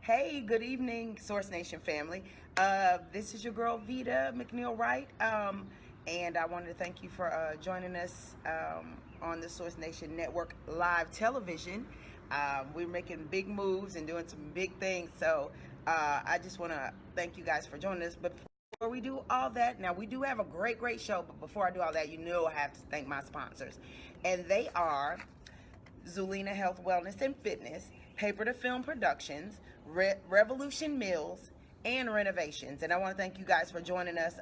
Hey, good evening, Source Nation family. This is your girl Veda Wright, and I wanted to thank you for joining us on the Source Nation Network live television. We're making big moves and doing some big things, so I just want to thank you guys for joining us. But before we do all that, now we do have a great show, but before I do all that, I have to thank my sponsors, and they are Zulina Health, Wellness, and Fitness, Paper to Film Productions, Revolution Mills, and Renovations. And I want to thank you guys for joining us.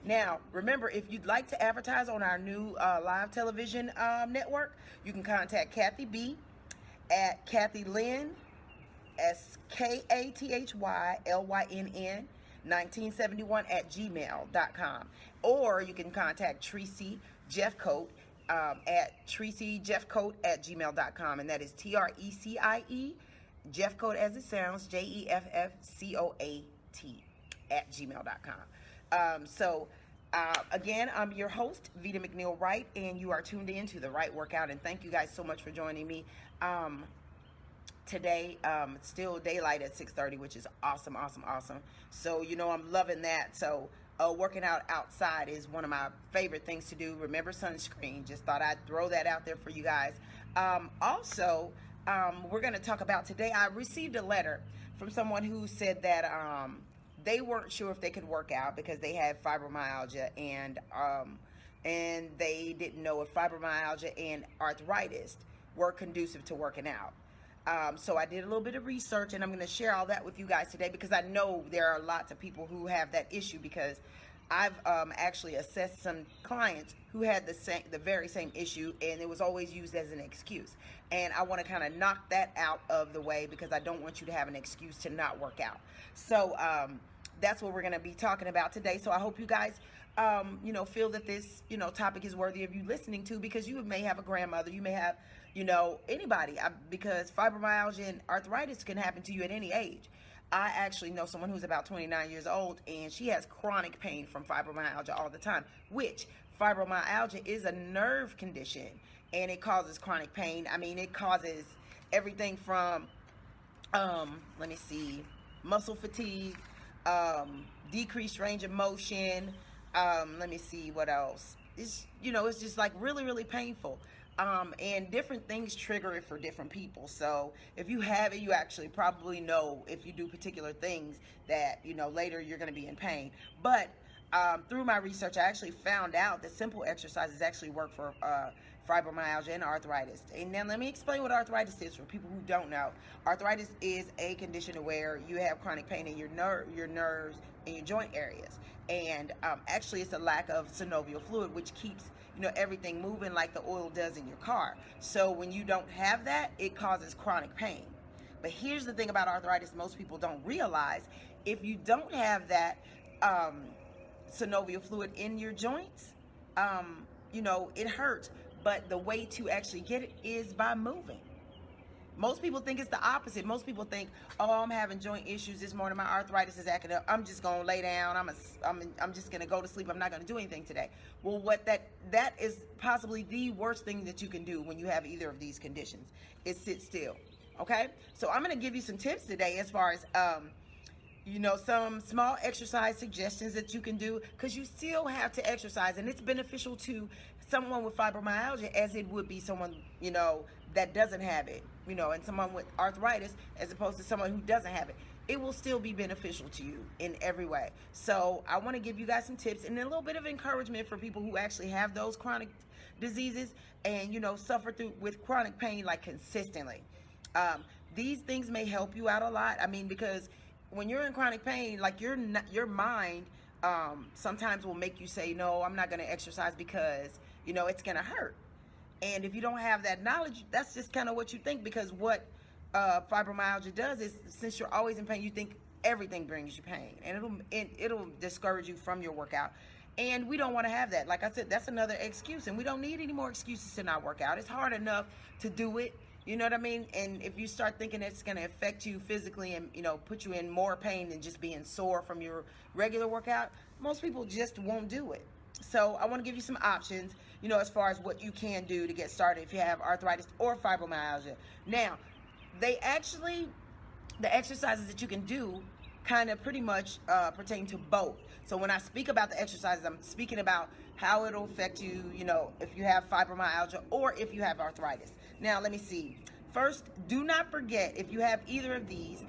Now, remember, if you'd like to advertise on our new live television network, you can contact Kathy B at Kathy Lynn, SKATHYLYNN 1971 at gmail.com, or you can contact Tracy Jeffcoat at TracyJeffcoat at gmail.com, and that is TRECIE Jeffcoat as it sounds, JEFFCOAT at gmail.com. Again, I'm your host, Veda Wright, and you are tuned in to the Wright Workout, and thank you guys so much for joining me. Today, it's still daylight at 6:30, which is awesome. So, I'm loving that. So, working out outside is one of my favorite things to do. Remember sunscreen. Just thought I'd throw that out there for you guys. Also, we're going to talk about today. I received a letter from someone who said that they weren't sure if they could work out because they had fibromyalgia, and they didn't know if fibromyalgia and arthritis were conducive to working out. So I did a little bit of research, and I'm going to share all that with you guys today because I know there are lots of people who have that issue, because I've actually assessed some clients who had the very same issue, and it was always used as an excuse. And I want to kind of knock that out of the way because I don't want you to have an excuse to not work out. So that's what we're going to be talking about today. So I hope you guys feel that this, topic is worthy of you listening to, because you may have a grandmother, you may have, anybody, because fibromyalgia and arthritis can happen to you at any age. I actually know someone who's about 29 years old, and she has chronic pain from fibromyalgia all the time, which fibromyalgia is a nerve condition, and it causes chronic pain. I mean, it causes everything from, muscle fatigue, decreased range of motion, what else? It's just like really painful. And different things trigger it for different people. So if you have it, you actually probably know if you do particular things that, later you're going to be in pain. But through my research, I actually found out that simple exercises actually work for fibromyalgia and arthritis. And now let me explain what arthritis is for people who don't know. Arthritis is a condition where you have chronic pain in your nerves and your joint areas. And actually, it's a lack of synovial fluid, which keeps everything moving like the oil does in your car. So when you don't have that, it causes chronic pain. But here's the thing about arthritis most people don't realize: if you don't have that synovial fluid in your joints, it hurts. But the way to actually get it is by moving. Most people think it's the opposite. Most people think, oh, I'm having joint issues this morning, my arthritis is acting up, I'm just gonna lay down, I'm just gonna go to sleep, I'm not gonna do anything today. Well, what that is possibly the worst thing that you can do when you have either of these conditions, is sit still. Okay, so I'm gonna give you some tips today as far as some small exercise suggestions that you can do, because you still have to exercise, and it's beneficial to someone with fibromyalgia as it would be someone that doesn't have it, and someone with arthritis as opposed to someone who doesn't have it. It will still be beneficial to you in every way. So I want to give you guys some tips and a little bit of encouragement for people who actually have those chronic diseases and suffer with chronic pain like consistently. These things may help you out a lot. I mean, because when you're in chronic pain, like your mind sometimes will make you say, no, I'm not going to exercise because it's going to hurt. And if you don't have that knowledge, that's just kind of what you think, because what fibromyalgia does is, since you're always in pain, you think everything brings you pain, and it'll discourage you from your workout. And we don't want to have that. Like I said, that's another excuse, and we don't need any more excuses to not work out. It's hard enough to do it. You know what I mean? And if you start thinking it's going to affect you physically and, put you in more pain than just being sore from your regular workout, most people just won't do it. So I want to give you some options, as far as what you can do to get started if you have arthritis or fibromyalgia. Now, they actually the exercises that you can do kind of pretty much pertain to both. So when I speak about the exercises, I'm speaking about how it'll affect you, you know, if you have fibromyalgia or if you have arthritis. Now, let me see. First, do not forget, if you have either of these,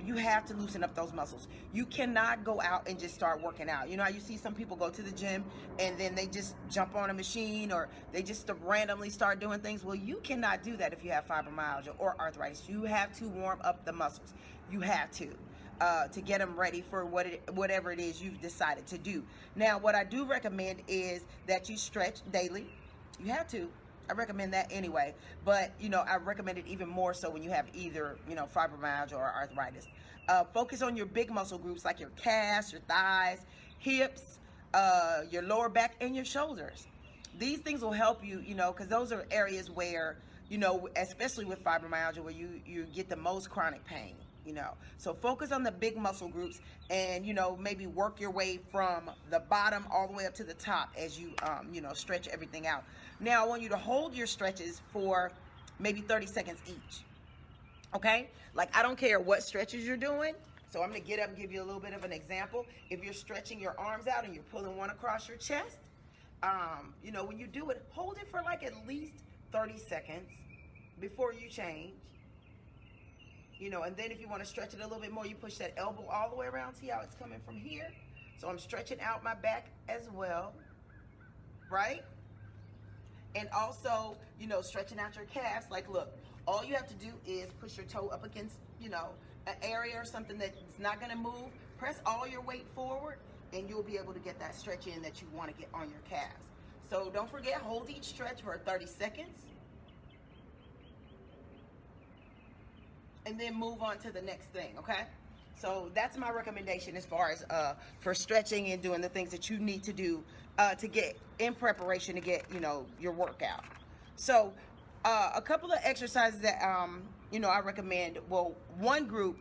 you have to loosen up those muscles. You cannot go out and just start working out. You know how you see some people go to the gym and then they just jump on a machine, or they just randomly start doing things? Well, you cannot do that if you have fibromyalgia or arthritis. You have to warm up the muscles. You have to get them ready for whatever it is you've decided to do. Now, what I do recommend is that you stretch daily. You have to. I recommend that anyway, but you know, I recommend it even more so when you have either, you know, fibromyalgia or arthritis. Focus on your big muscle groups like your calves, your thighs, hips, your lower back, and your shoulders. These things will help you, you know, because those are areas where, you know, especially with fibromyalgia, where you get the most chronic pain. You know, so focus on the big muscle groups, and you know, maybe work your way from the bottom all the way up to the top as you you know, stretch everything out. Now I want you to hold your stretches for maybe 30 seconds each. Okay, like I don't care what stretches you're doing, so I'm gonna get up and give you a little bit of an example. If you're stretching your arms out and you're pulling one across your chest, you know, when you do it, hold it for like at least 30 seconds before you change. You know, and then if you want to stretch it a little bit more, you push that elbow all the way around. See how it's coming from here? So I'm stretching out my back as well, right? And also, you know, stretching out your calves. Like, look, all you have to do is push your toe up against, you know, an area or something that's not going to move. Press all your weight forward, and you'll be able to get that stretch in that you want to get on your calves. So don't forget, hold each stretch for 30 seconds. And then move on to the next thing, okay? So that's my recommendation as far as for stretching and doing the things that you need to do to get in preparation to get, you know, your workout. So a couple of exercises that you know, I recommend. Well, one group,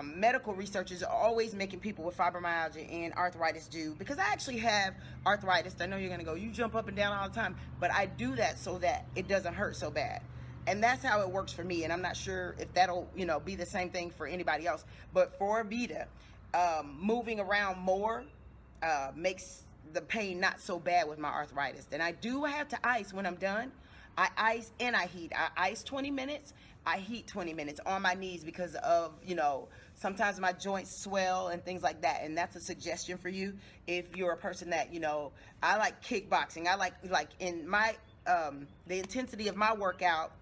medical researchers are always making people with fibromyalgia and arthritis do, because I actually have arthritis. I know you're gonna go, you jump up and down all the time, but I do that so that it doesn't hurt so bad. And that's how it works for me, and I'm not sure if that'll, you know, be the same thing for anybody else. But for Veda, moving around more makes the pain not so bad with my arthritis. And I do have to ice when I'm done. I ice and I heat. I ice 20 minutes, I heat 20 minutes on my knees because of, you know, sometimes my joints swell and things like that. And that's a suggestion for you if you're a person that, you know, I like kickboxing. I like in my, the intensity of my workout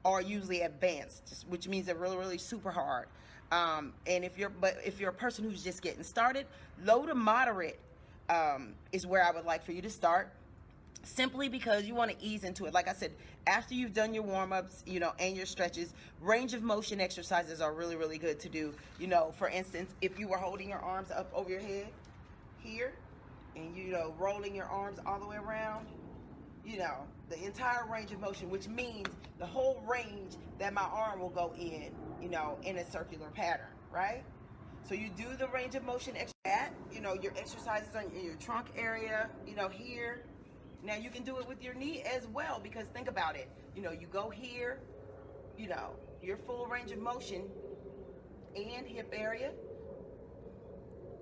are usually advanced, which means they're really, really super hard. And if you're a person who's just getting started, low to moderate is where I would like for you to start, simply because you want to ease into it. Like I said, after you've done your warm-ups, you know, and your stretches, range of motion exercises are really, really good to do. You know, for instance, if you were holding your arms up over your head here, and you know, rolling your arms all the way around, you know, the entire range of motion, which means the whole range that my arm will go in, you know, in a circular pattern, right? So you do the range of motion you know, your exercises on your trunk area, you know, here. Now you can do it with your knee as well, because think about it, you know, you go here, you know, your full range of motion and hip area.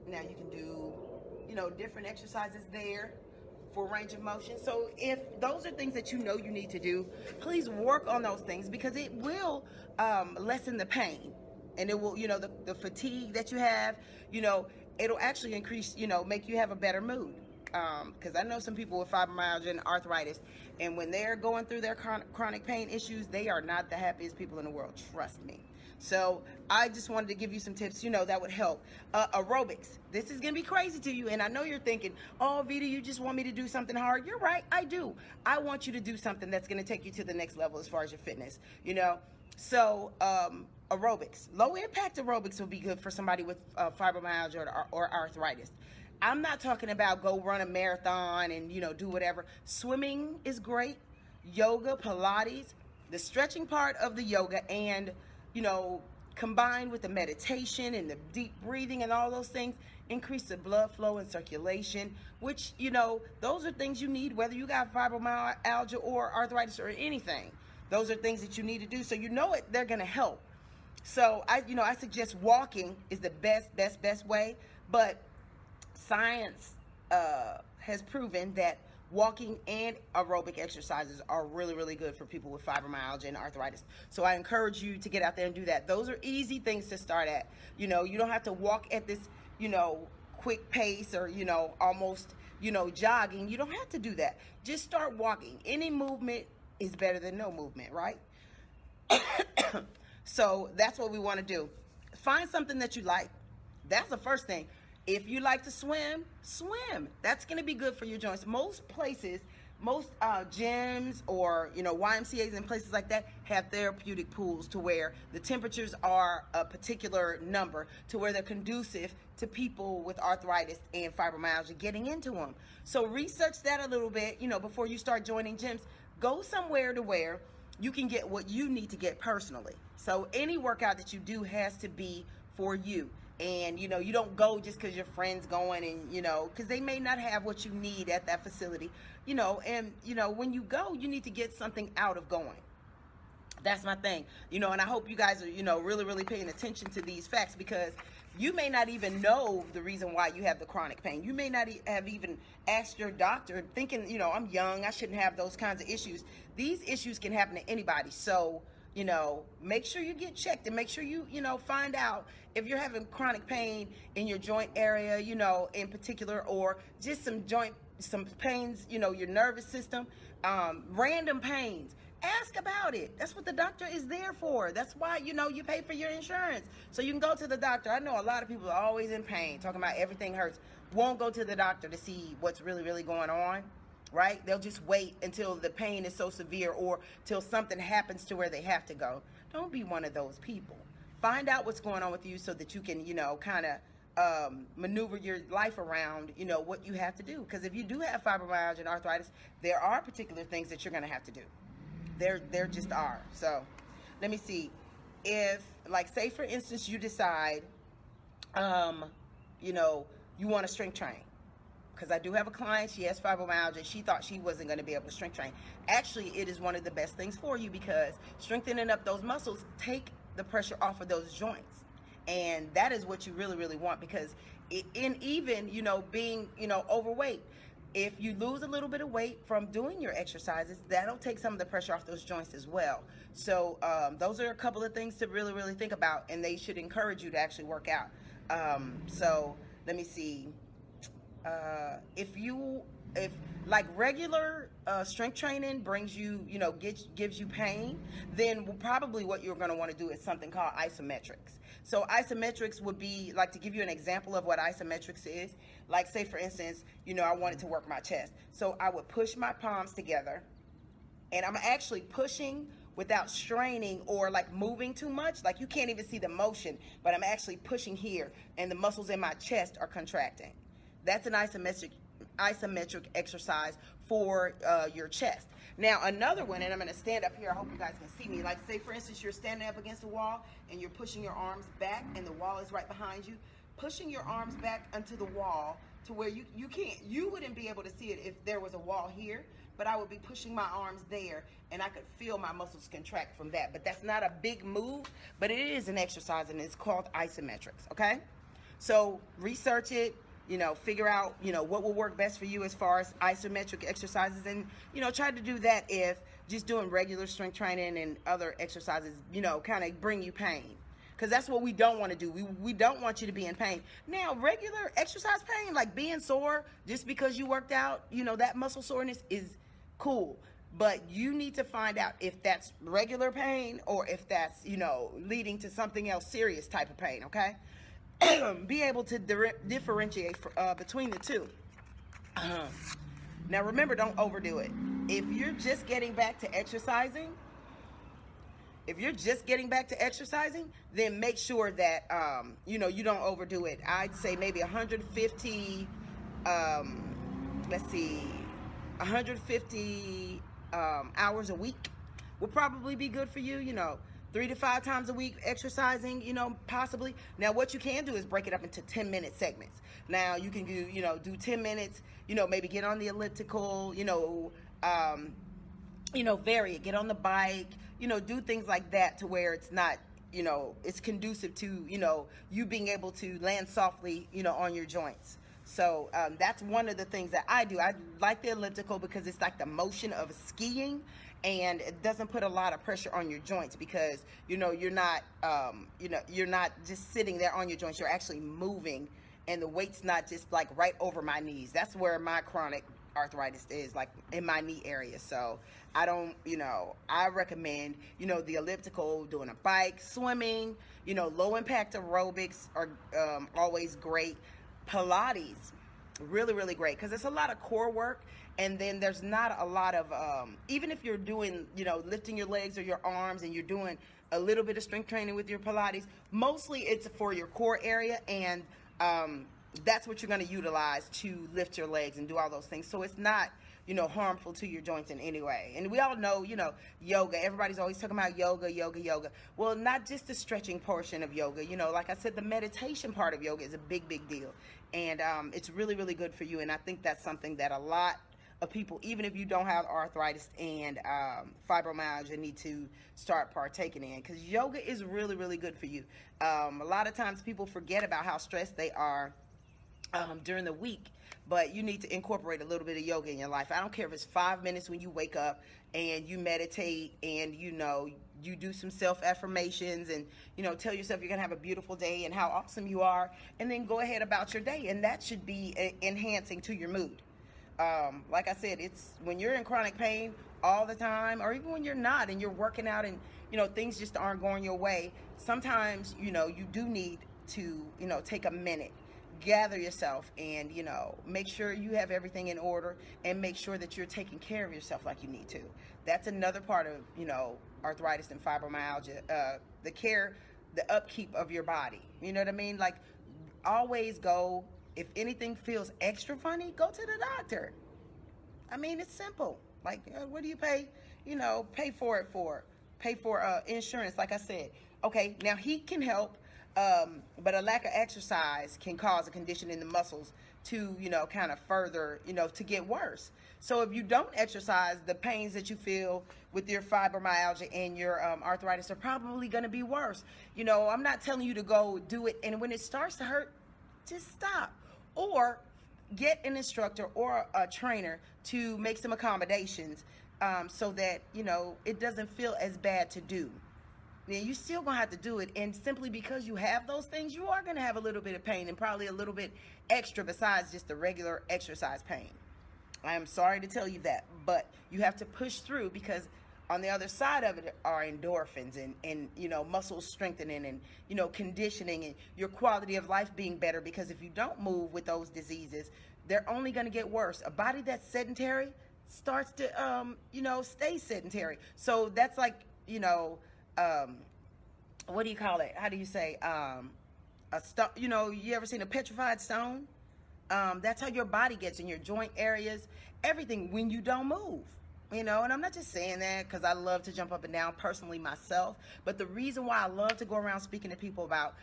Now you can do, you know, different exercises there for range of motion. So if those are things that you know you need to do, please work on those things, because it will lessen the pain, and it will, you know, the fatigue that you have, you know, it'll actually increase, you know, make you have a better mood. Because I know some people with fibromyalgia and arthritis, and when they're going through their chronic pain issues, they are not the happiest people in the world, trust me. So I just wanted to give you some tips, you know, that would help. Aerobics. This is going to be crazy to you, and I know you're thinking, oh, Veda, you just want me to do something hard. You're right, I do. I want you to do something that's going to take you to the next level as far as your fitness, you know. So aerobics. Low-impact aerobics will be good for somebody with fibromyalgia or arthritis. I'm not talking about go run a marathon and, you know, do whatever. Swimming is great. Yoga, Pilates, the stretching part of the yoga, and, you know, combined with the meditation and the deep breathing and all those things, increase the blood flow and circulation, which, you know, those are things you need whether you got fibromyalgia or arthritis or anything. Those are things that you need to do. So you know it, they're going to help. So I suggest walking is the best way, but science has proven that walking and aerobic exercises are really good for people with fibromyalgia and arthritis. So I encourage you to get out there and do that. Those are easy things to start at. You don't have to walk at this, quick pace or, almost, jogging. You don't have to do that. Just start walking. Any movement is better than no movement, right? So that's what we want to do. Find something that you like. That's the first thing. If you like to swim, swim. That's going to be good for your joints. Most places, most gyms or YMCAs and places like that have therapeutic pools to where the temperatures are a particular number to where they're conducive to people with arthritis and fibromyalgia getting into them. So research that a little bit, before you start joining gyms. Go somewhere to where you can get what you need to get personally. So any workout that you do has to be for you. And, you don't go just because your friend's going and, because they may not have what you need at that facility, and, when you go, you need to get something out of going. That's my thing, and I hope you guys are, really paying attention to these facts, because you may not even know the reason why you have the chronic pain. You may not have even asked your doctor thinking, I'm young, I shouldn't have those kinds of issues. These issues can happen to anybody. So, make sure you get checked and make sure you, find out if you're having chronic pain in your joint area, in particular, or just some pains, your nervous system, random pains. Ask about it. That's what the doctor is there for. That's why, you pay for your insurance. So you can go to the doctor. I know a lot of people are always in pain, talking about everything hurts. Won't go to the doctor to see what's really going on, right? They'll just wait until the pain is so severe or till something happens to where they have to go. Don't be one of those people. Find out what's going on with you so that you can, kind of maneuver your life around, what you have to do. Because if you do have fibromyalgia and arthritis, there are particular things that you're going to have to do. There just are. So let me see. If, like, say for instance, you decide, you want to strength train. Because I do have a client, she has fibromyalgia. She thought she wasn't going to be able to strength train. Actually, it is one of the best things for you, because strengthening up those muscles take the pressure off of those joints. And that is what you really want, because in even, being, overweight, if you lose a little bit of weight from doing your exercises, that'll take some of the pressure off those joints as well. So those are a couple of things to really think about, and they should encourage you to actually work out. So let me see. If like regular strength training brings you, gives you pain, then probably what you're going to want to do is something called isometrics. So isometrics would be, like, to give you an example of what isometrics is, like, say for instance, I wanted to work my chest. So I would push my palms together, and I'm actually pushing without straining or like moving too much. Like, you can't even see the motion, but I'm actually pushing here, and the muscles in my chest are contracting. That's an isometric exercise for your chest. Now, another one, and I'm going to stand up here. I hope you guys can see me. Like, say, for instance, you're standing up against a wall, and you're pushing your arms back, and the wall is right behind you. Pushing your arms back onto the wall to where you wouldn't be able to see it if there was a wall here, but I would be pushing my arms there, and I could feel my muscles contract from that. But that's not a big move, but it is an exercise, and it's called isometrics, okay? So research it. Figure out, what will work best for you as far as isometric exercises, and, try to do that if just doing regular strength training and other exercises, kind of bring you pain. Because that's what we don't want to do. We don't want you to be in pain. Now, regular exercise pain, like being sore just because you worked out, that muscle soreness is cool. But you need to find out if that's regular pain or if that's, leading to something else, serious type of pain, okay? Be able to differentiate between the two. Now remember, don't overdo it. If you're just getting back to exercising, then make sure that you don't overdo it. I'd say maybe 150 hours a week will probably be good for you. 3 to 5 times a week exercising, possibly. Now, what you can do is break it up into 10-minute segments. Now, you can do 10 minutes, maybe get on the elliptical, vary it, get on the bike, do things like that to where it's not it's conducive to, you being able to land softly, on your joints. So that's one of the things that I do. I like the elliptical because it's like the motion of skiing, and it doesn't put a lot of pressure on your joints because, you're not just sitting there on your joints. You're actually moving, and the weight's not just like right over my knees. That's where my chronic arthritis is, like in my knee area. So I don't, I recommend, the elliptical, doing a bike, swimming, low impact aerobics are always great. Pilates, really, really great because it's a lot of core work, and then there's not a lot of, even if you're doing, lifting your legs or your arms and you're doing a little bit of strength training with your Pilates, mostly it's for your core area, and that's what you're going to utilize to lift your legs and do all those things. So it's not, harmful to your joints in any way. And we all know, yoga, everybody's always talking about yoga. Well, not just the stretching portion of yoga. Like I said, the meditation part of yoga is a big, big deal. And it's really, really good for you. And I think that's something that a lot of people, even if you don't have arthritis and fibromyalgia, need to start partaking in, because yoga is really, really good for you. A lot of times people forget about how stressed they are during the week, but you need to incorporate a little bit of yoga in your life. I don't care if it's 5 minutes when you wake up and you meditate and you do some self-affirmations and tell yourself you're gonna have a beautiful day and how awesome you are, and then go ahead about your day, and that should be enhancing to your mood. Like I said, it's when you're in chronic pain all the time, or even when you're not and you're working out and things just aren't going your way, sometimes you do need to take a minute, gather yourself, and make sure you have everything in order, and make sure that you're taking care of yourself like you need to. That's another part of arthritis and fibromyalgia, the upkeep of your body. You know what I mean? Like, always go, if anything feels extra funny, go to the doctor. I mean, it's simple. Like, what do you pay pay for insurance, like I said. Okay, now heat can help, but a lack of exercise can cause a condition in the muscles to, kind of further, to get worse. So if you don't exercise, the pains that you feel with your fibromyalgia and your arthritis are probably going to be worse. I'm not telling you to go do it, and when it starts to hurt, just stop. Or get an instructor or a trainer to make some accommodations, so that, it doesn't feel as bad to do. Then you still gonna have to do it, and simply because you have those things, you are gonna have a little bit of pain, and probably a little bit extra besides just the regular exercise pain. I am sorry to tell you that, but you have to push through, because on the other side of it are endorphins and muscle strengthening and conditioning, and your quality of life being better, because if you don't move with those diseases, they're only going to get worse. A body that's sedentary starts to stay sedentary. So that's like, what do you call it? How do you say, a stone? You ever seen a petrified stone? That's how your body gets in your joint areas, everything, when you don't move. And I'm not just saying that because I love to jump up and down personally myself, but the reason why I love to go around speaking to people about,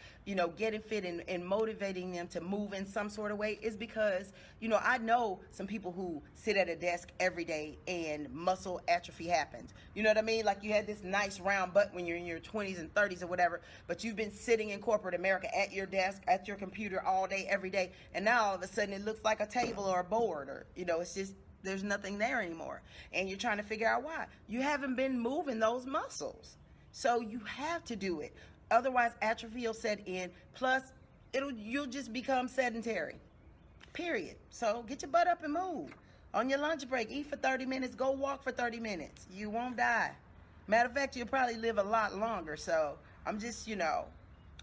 getting fit and motivating them to move in some sort of way is because, I know some people who sit at a desk every day and muscle atrophy happens. You know what I mean? Like, you had this nice round butt when you're in your 20s and 30s or whatever, but you've been sitting in corporate America at your desk, at your computer all day, every day, and now all of a sudden it looks like a table or a board, or, it's just, there's nothing there anymore, and you're trying to figure out why. You haven't been moving those muscles, so you have to do it. Otherwise, atrophy will set in. Plus, you'll just become sedentary. Period. So get your butt up and move. On your lunch break, eat for 30 minutes. Go walk for 30 minutes. You won't die. Matter of fact, you'll probably live a lot longer. So I'm just,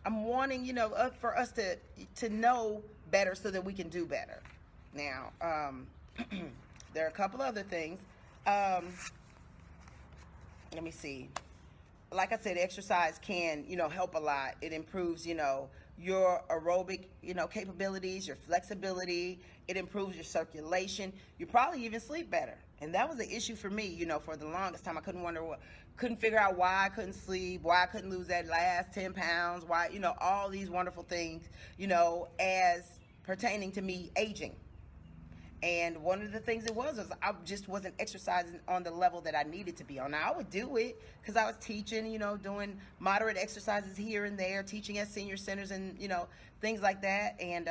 I'm wanting, for us to know better so that we can do better. Now, there are a couple other things. Let me see. Like I said, exercise can, help a lot. It improves, your aerobic, capabilities, your flexibility. It improves your circulation. You probably even sleep better. And that was an issue for me, for the longest time. I couldn't figure out why I couldn't sleep, why I couldn't lose that last 10 pounds, why, all these wonderful things, as pertaining to me aging. And one of the things it was I just wasn't exercising on the level that I needed to be on. Now, I would do it because I was teaching, doing moderate exercises here and there, teaching at senior centers and, things like that. And,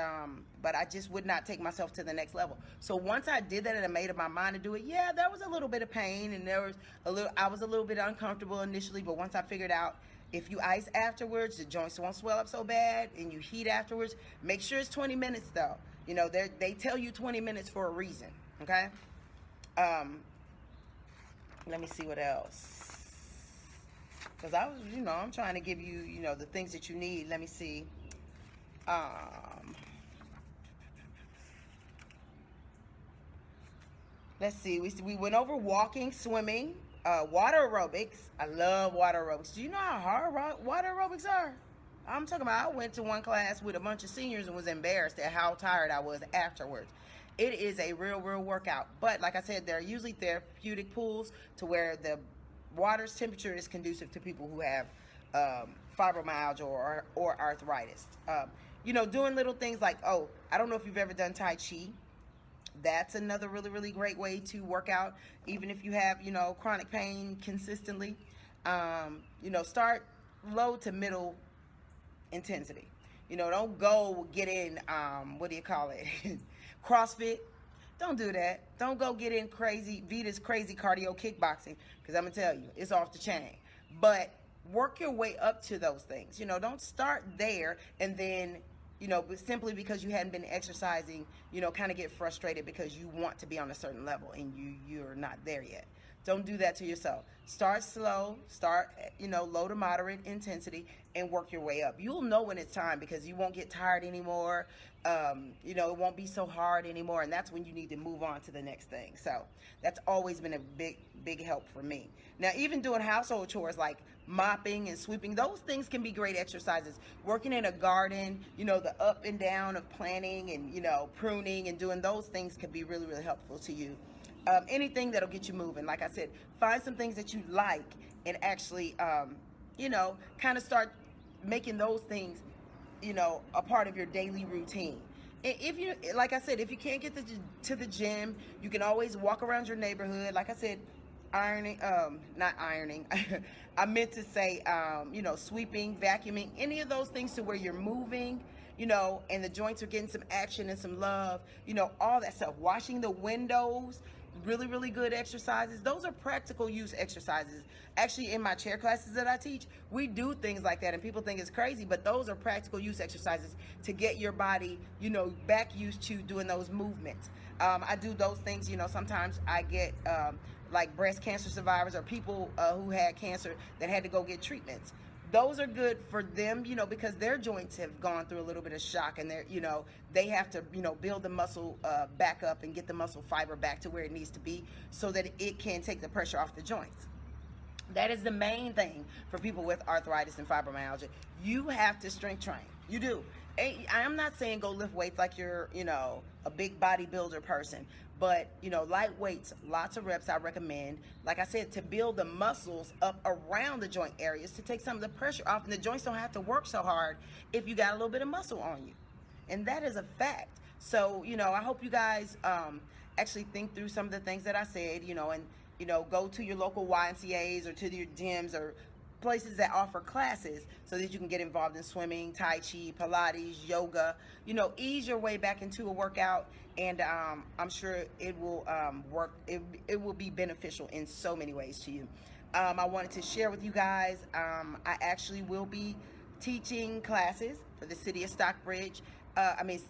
but I just would not take myself to the next level. So once I did that and I made up my mind to do it, yeah, there was a little bit of pain and I was a little bit uncomfortable initially, but once I figured out if you ice afterwards, the joints won't swell up so bad, and you heat afterwards, make sure it's 20 minutes though. They tell you 20 minutes for a reason, okay? Let me see what else. Because I'm trying to give you, the things that you need. Let me see. Let's see. We went over walking, swimming, water aerobics. I love water aerobics. Do you know how hard water aerobics are? I'm talking about, I went to one class with a bunch of seniors and was embarrassed at how tired I was afterwards. It is a real workout. But like I said, they're usually therapeutic pools to where the water's temperature is conducive to people who have fibromyalgia or arthritis. Doing little things like, I don't know if you've ever done Tai Chi. That's another really great way to work out, even if you have, chronic pain consistently. Start low to middle intensity. Don't go get in, CrossFit. Don't do that. Don't go get in Veda's crazy cardio kickboxing, because I'm going to tell you, it's off the chain. But work your way up to those things. Don't start there and then, simply because you hadn't been exercising, kind of get frustrated because you want to be on a certain level and you're not there yet. Don't do that to yourself. Start slow, low to moderate intensity, and work your way up. You'll know when it's time because you won't get tired anymore. It won't be so hard anymore, and that's when you need to move on to the next thing. So that's always been a big help for me. Now, even doing household chores like mopping and sweeping, those things can be great exercises. Working in a garden, the up and down of planting and, pruning and doing those things can be really helpful to you. Anything that'll get you moving. Like I said, find some things that you like and actually, kind of start making those things, a part of your daily routine. If you, like I said, if you can't get to the gym, you can always walk around your neighborhood. Like I said, not ironing. I meant to say, sweeping, vacuuming, any of those things to where you're moving, and the joints are getting some action and some love, all that stuff. Washing the windows, really good exercises. Those are practical use exercises. Actually, in my chair classes that I teach, we do things like that, and people think it's crazy, but those are practical use exercises to get your body, back used to doing those movements. I do those things, sometimes I get like breast cancer survivors or people who had cancer that had to go get treatments. Those are good for them, because their joints have gone through a little bit of shock, and they're, they have to, build the muscle back up and get the muscle fiber back to where it needs to be so that it can take the pressure off the joints. That is the main thing for people with arthritis and fibromyalgia. You have to strength train. You do. I'm not saying go lift weights like you're, a big bodybuilder person, but, light weights, lots of reps I recommend. Like I said, to build the muscles up around the joint areas to take some of the pressure off, and the joints don't have to work so hard if you got a little bit of muscle on you. And that is a fact. So, I hope you guys actually think through some of the things that I said, and, go to your local YMCAs or to your gyms or places that offer classes so that you can get involved in swimming, Tai Chi, Pilates, yoga, ease your way back into a workout, and I'm sure it will work. It will be beneficial in so many ways to you. I wanted to share with you guys, I actually will be teaching classes for the city of Stockbridge,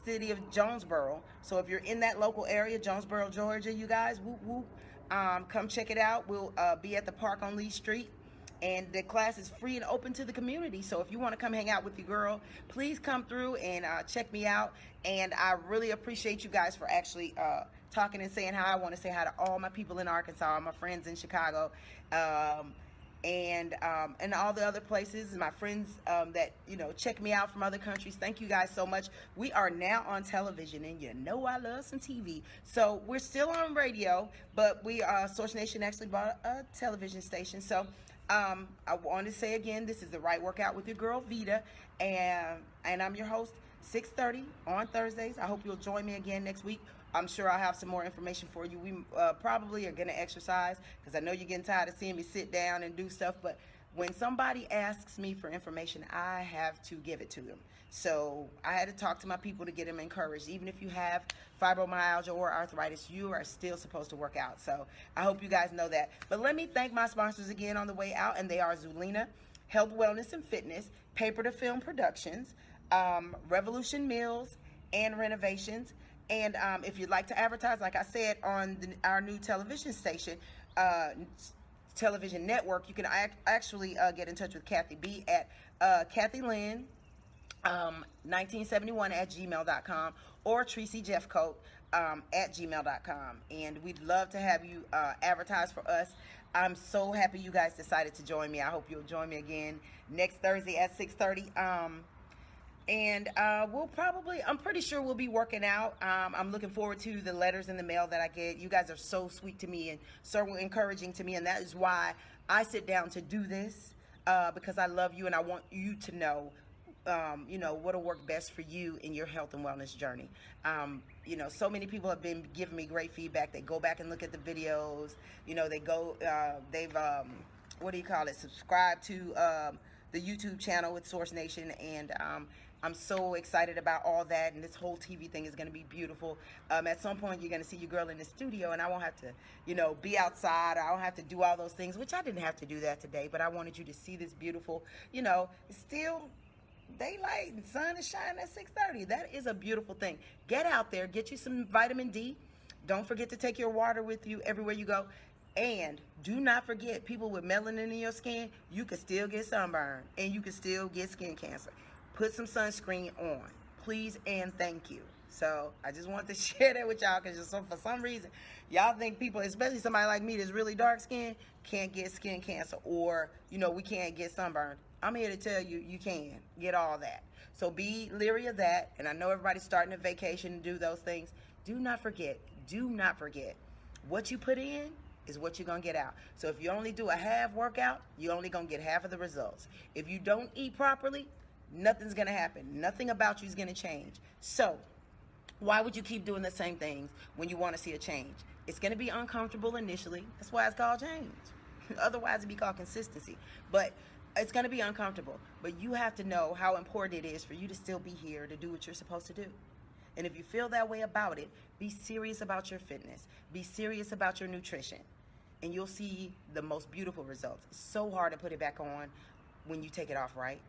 city of Jonesboro. So if you're in that local area, Jonesboro, Georgia, you guys, come check it out. We'll be at the park on Lee Street. And the class is free and open to the community. So if you want to come hang out with your girl, please come through and check me out. And I really appreciate you guys for actually talking and saying hi. I want to say hi to all my people in Arkansas, my friends in Chicago, and all the other places, my friends that check me out from other countries. Thank you guys so much. We are now on television, and I love some TV. So we're still on radio, but Source Nation actually bought a television station. So I want to say again, this is the Wright Workout with your girl Veda, and I'm your host, 6:30 on Thursdays. I hope you'll join me again next week. I'm sure I'll have some more information for you. We probably are going to exercise, because I know you're getting tired of seeing me sit down and do stuff, but when somebody asks me for information, I have to give it to them. So I had to talk to my people to get them encouraged. Even if you have fibromyalgia or arthritis, you are still supposed to work out. So I hope you guys know that. But let me thank my sponsors again on the way out, and they are Zulina, Health, Wellness, and Fitness, Paper to Film Productions, Revolution Meals and Renovations. And if you'd like to advertise, like I said, on our new television station, television network, you can actually get in touch with Kathy B at Kathy Lynn 1971 at gmail.com, or Tracy Jeffcoat at gmail.com. And we'd love to have you advertise for us. I'm so happy you guys decided to join me. I hope you'll join me again next Thursday at 6:30. And I'm pretty sure we'll be working out. I'm looking forward to the letters in the mail that I get. You guys are so sweet to me and so encouraging to me, and that is why I sit down to do this, because I love you and I want you to know, what'll work best for you in your health and wellness journey. So many people have been giving me great feedback. They go back and look at the videos. They've subscribed to the YouTube channel with Source Nation, and I'm so excited about all that, and this whole TV thing is going to be beautiful. At some point, you're going to see your girl in the studio, and I won't have to, be outside, or I don't have to do all those things, which I didn't have to do that today, but I wanted you to see this beautiful, it's still daylight and sun is shining at 6:30. That is a beautiful thing. Get out there, get you some vitamin D. Don't forget to take your water with you everywhere you go. And do not forget, people with melanin in your skin, you can still get sunburn, and you can still get skin cancer. Put some sunscreen on, please and thank you. So I just want to share that with y'all, because for some reason, y'all think people, especially somebody like me that's really dark skinned, can't get skin cancer, or, we can't get sunburned. I'm here to tell you, you can get all that. So be leery of that. And I know everybody's starting a vacation and do those things. Do not forget, what you put in is what you're going to get out. So if you only do a half workout, you're only going to get half of the results. If you don't eat properly, nothing's going to happen. Nothing about you is going to change. So why would you keep doing the same things when you want to see a change? It's going to be uncomfortable initially. That's why it's called change. Otherwise, it'd be called consistency. But it's going to be uncomfortable. But you have to know how important it is for you to still be here to do what you're supposed to do. And if you feel that way about it, be serious about your fitness. Be serious about your nutrition. And you'll see the most beautiful results. It's so hard to put it back on when you take it off, right?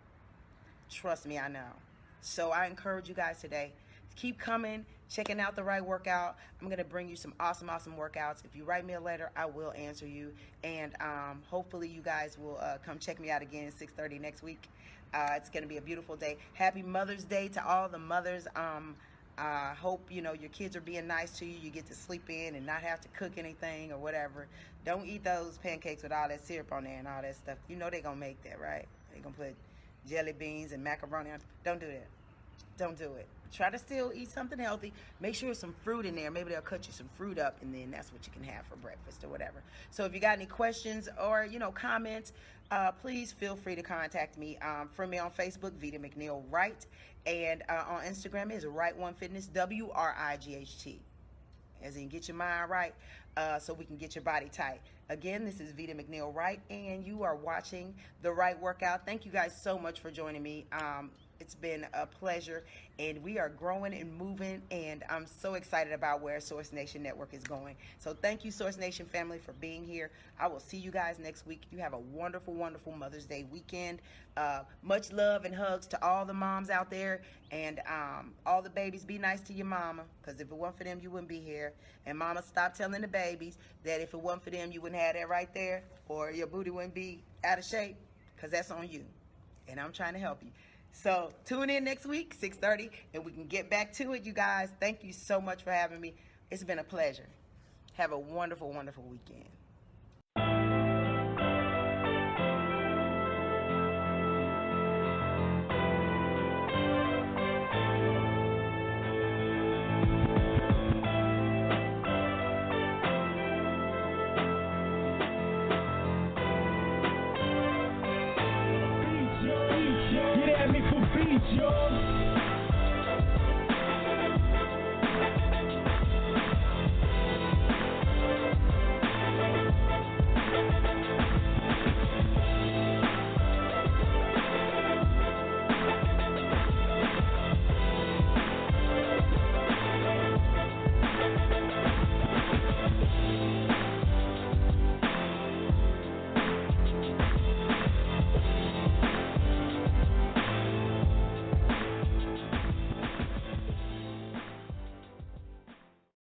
Trust me, I know. So I encourage you guys today, keep coming, checking out the Wright Workout. I'm going to bring you some awesome workouts. If you write me a letter, I will answer you. And hopefully you guys will come check me out again at 6:30 next week. It's going to be a beautiful day. Happy Mother's Day to all the mothers. I hope, your kids are being nice to you. You get to sleep in and not have to cook anything or whatever. Don't eat those pancakes with all that syrup on there and all that stuff. They're going to make that, right? They're going to put jelly beans and macaroni on. Don't do that. Don't do it. Try to still eat something healthy. Make sure there's some fruit in there. Maybe they'll cut you some fruit up, and then that's what you can have for breakfast or whatever. So if you got any questions or, comments, please feel free to contact me. Friend me on Facebook, Veda McNeil Wright. And on Instagram is Wright1Fitness, WRIGHT. As in, get your mind right, so we can get your body tight. Again, this is Veda McNeil Wright, and you are watching the Wright Workout. Thank you guys so much for joining me. It's been a pleasure, and we are growing and moving, and I'm so excited about where Source Nation Network is going. So thank you, Source Nation family, for being here. I will see you guys next week. You have a wonderful Mother's Day weekend. Much love and hugs to all the moms out there, and all the babies. Be nice to your mama, because if it weren't for them, you wouldn't be here. And mama, stop telling the babies that if it wasn't for them, you wouldn't have that right there, or your booty wouldn't be out of shape, because that's on you. And I'm trying to help you. So tune in next week, 6:30, and we can get back to it, you guys. Thank you so much for having me. It's been a pleasure. Have a wonderful weekend. Yo.